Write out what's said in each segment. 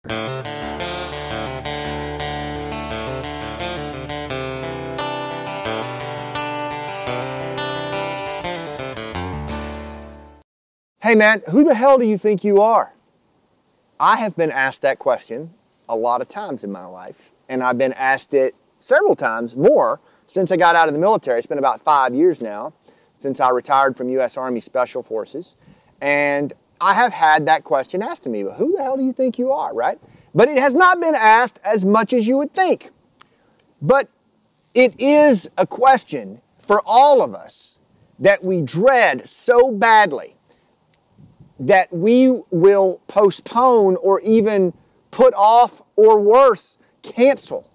Hey man, who the hell do you think you are? I have been asked that question a lot of times in my life, and I've been asked it several times more since I got out of the military. It's been about 5 years now since I retired from U.S. Army Special Forces, and I have had that question asked to me, but who the hell do you think you are, right? But it has not been asked as much as you would think. But it is a question for all of us that we dread so badly that we will postpone or even put off, or worse, cancel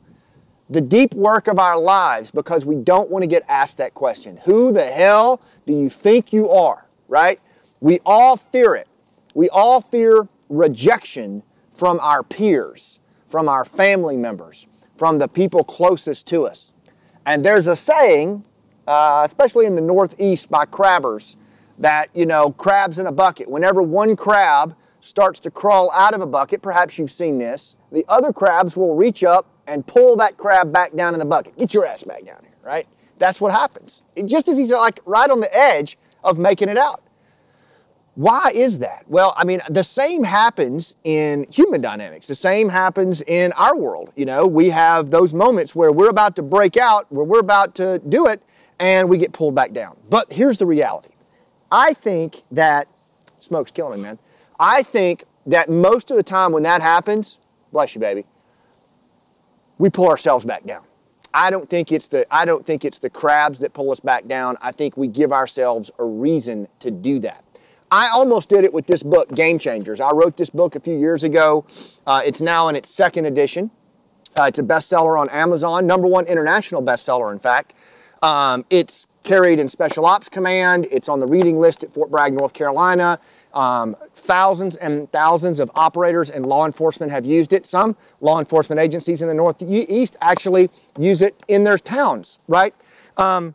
the deep work of our lives because we don't want to get asked that question. Who the hell do you think you are, right? We all fear it. We all fear rejection from our peers, from our family members, from the people closest to us. And there's a saying, especially in the Northeast by crabbers, that, you know, crabs in a bucket. Whenever one crab starts to crawl out of a bucket, perhaps you've seen this, the other crabs will reach up and pull that crab back down in the bucket. Get your ass back down here, right? That's what happens. Just as he's like right on the edge of making it out. Why is that? Well, I mean, the same happens in human dynamics. The same happens in our world. You know, we have those moments where we're about to break out, where we're about to do it, and we get pulled back down. But here's the reality. I think that, smoke's killing me, man. I think that most of the time when that happens, bless you, baby, we pull ourselves back down. I don't think it's the crabs that pull us back down. I think we give ourselves a reason to do that. I almost did it with this book, Game Changers. I wrote this book a few years ago. It's now in its second edition. It's a bestseller on Amazon, #1 international bestseller, in fact. It's carried in Special Ops Command. It's on the reading list at Fort Bragg, North Carolina. Thousands and thousands of operators and law enforcement have used it. Some law enforcement agencies in the Northeast actually use it in their towns, right? And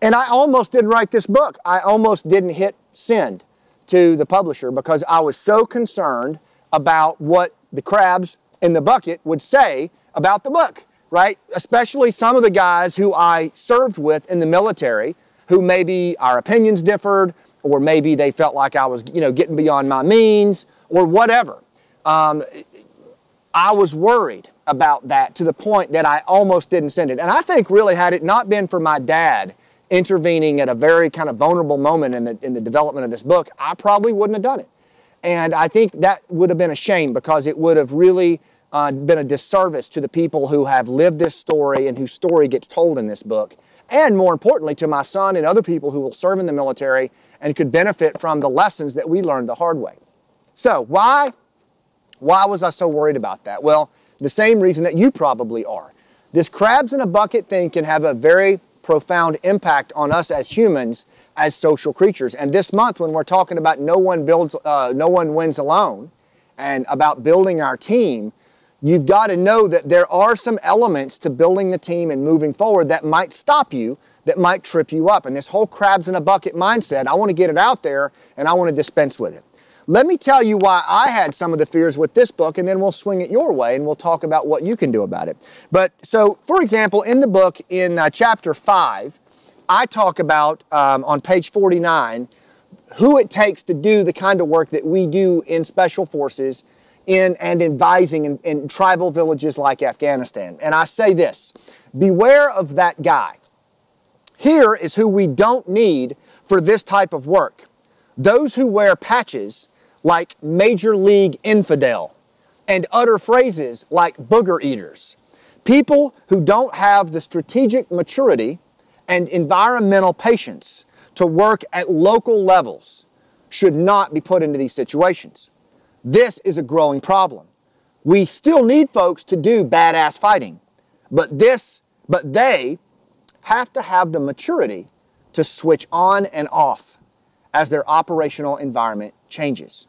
I almost didn't write this book. I almost didn't hit send to the publisher because I was so concerned about what the crabs in the bucket would say about the book, right? Especially some of the guys who I served with in the military, who maybe our opinions differed, or maybe they felt like I was, you know, getting beyond my means, or whatever. I was worried about that to the point that I almost didn't send it. And I think really, had it not been for my dad intervening at a very kind of vulnerable moment in the development of this book, I probably wouldn't have done it. And I think that would have been a shame, because it would have really been a disservice to the people who have lived this story and whose story gets told in this book. And more importantly, to my son and other people who will serve in the military and could benefit from the lessons that we learned the hard way. So why was I so worried about that? Well, the same reason that you probably are. This crabs in a bucket thing can have a very profound impact on us as humans, as social creatures. And this month, when we're talking about no one wins alone, and about building our team, you've got to know that there are some elements to building the team and moving forward that might stop you, that might trip you up. And this whole crabs in a bucket mindset, I want to get it out there and I want to dispense with it. Let me tell you why I had some of the fears with this book, and then we'll swing it your way and we'll talk about what you can do about it. But so, for example, in the book, in chapter 5, I talk about, on page 49, who it takes to do the kind of work that we do in special forces and advising in tribal villages like Afghanistan. And I say this: beware of that guy. Here is who we don't need for this type of work. Those who wear patches like Major League Infidel and utter phrases like booger eaters. People who don't have the strategic maturity and environmental patience to work at local levels should not be put into these situations. This is a growing problem. We still need folks to do badass fighting, but they have to have the maturity to switch on and off as their operational environment changes.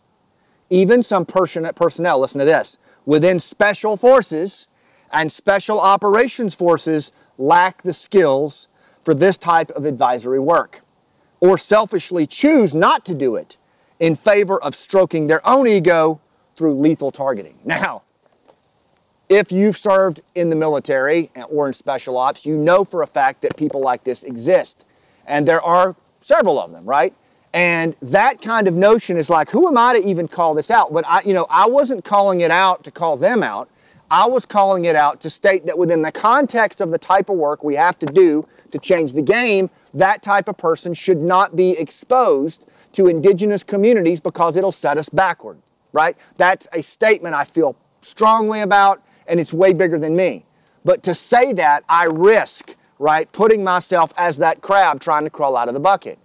Even some personnel, listen to this, within special forces and special operations forces lack the skills for this type of advisory work, or selfishly choose not to do it in favor of stroking their own ego through lethal targeting. Now, if you've served in the military or in special ops, you know for a fact that people like this exist. And there are several of them, right? And that kind of notion is like, who am I to even call this out? But I wasn't calling it out to call them out. I was calling it out to state that within the context of the type of work we have to do to change the game, that type of person should not be exposed to indigenous communities because it'll set us backward, right? That's a statement I feel strongly about, and it's way bigger than me. But to say that, I risk, right, putting myself as that crab trying to crawl out of the bucket.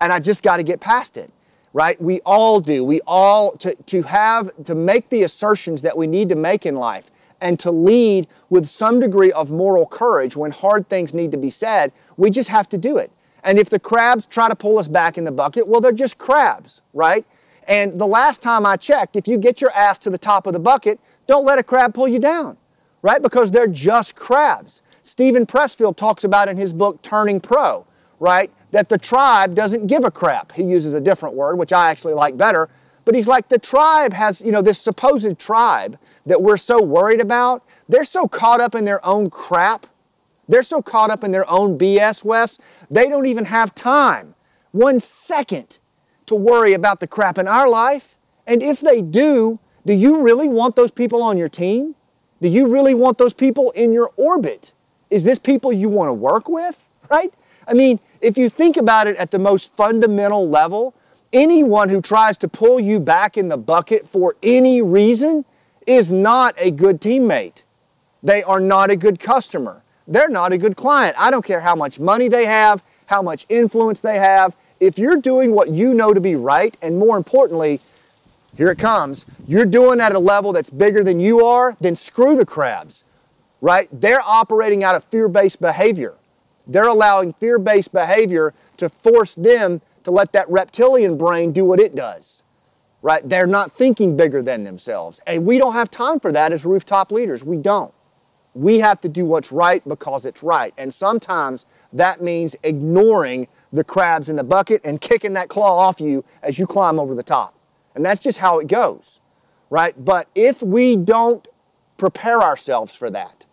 And I just got to get past it, right? We all do. We all, to make the assertions that we need to make in life and to lead with some degree of moral courage when hard things need to be said, we just have to do it. And if the crabs try to pull us back in the bucket, well, they're just crabs, right? And the last time I checked, if you get your ass to the top of the bucket, don't let a crab pull you down, right? Because they're just crabs. Stephen Pressfield talks about in his book, Turning Pro, right? That the tribe doesn't give a crap. He uses a different word, which I actually like better. But he's like, the tribe has, this supposed tribe that we're so worried about, they're so caught up in their own crap. They're so caught up in their own BS, Wes, they don't even have time, 1 second, to worry about the crap in our life. And if they do you really want those people on your team? Do you really want those people in your orbit? Is this people you want to work with, right? I mean, if you think about it at the most fundamental level, anyone who tries to pull you back in the bucket for any reason is not a good teammate. They are not a good customer. They're not a good client. I don't care how much money they have, how much influence they have. If you're doing what you know to be right, and more importantly, here it comes, you're doing at a level that's bigger than you are, then screw the crabs, right? They're operating out of fear-based behavior. They're allowing fear-based behavior to force them to let that reptilian brain do what it does, right? They're not thinking bigger than themselves. And we don't have time for that as rooftop leaders. We don't. We have to do what's right because it's right. And sometimes that means ignoring the crabs in the bucket and kicking that claw off you as you climb over the top. And that's just how it goes, right? But if we don't prepare ourselves for that,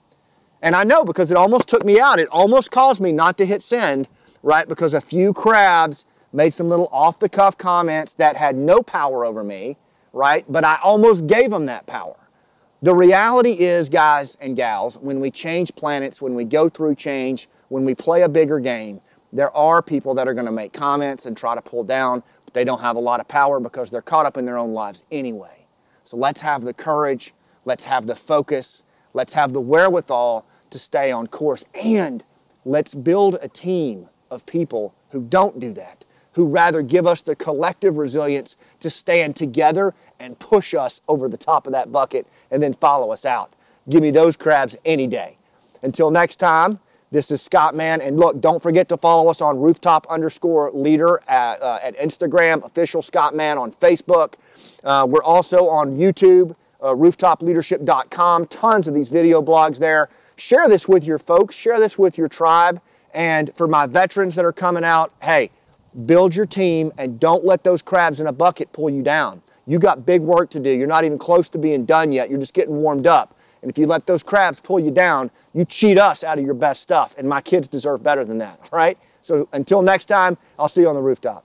and I know because it almost took me out, it almost caused me not to hit send, right? Because a few crabs made some little off-the-cuff comments that had no power over me, right? But I almost gave them that power. The reality is, guys and gals, when we change planets, when we go through change, when we play a bigger game, there are people that are going to make comments and try to pull down, but they don't have a lot of power because they're caught up in their own lives anyway. So let's have the courage, let's have the focus, let's have the wherewithal to stay on course, and let's build a team of people who don't do that, who rather give us the collective resilience to stand together and push us over the top of that bucket and then follow us out. Give me those crabs any day. Until next time, this is Scott Mann, and look, don't forget to follow us on rooftop_leader at Instagram, official Scott Mann on Facebook. We're also on YouTube, rooftopleadership.com, tons of these video blogs there. Share this with your folks, share this with your tribe, and for my veterans that are coming out, hey, build your team and don't let those crabs in a bucket pull you down. You got big work to do. You're not even close to being done yet. You're just getting warmed up. And if you let those crabs pull you down, you cheat us out of your best stuff. And my kids deserve better than that, all right? So until next time, I'll see you on the rooftop.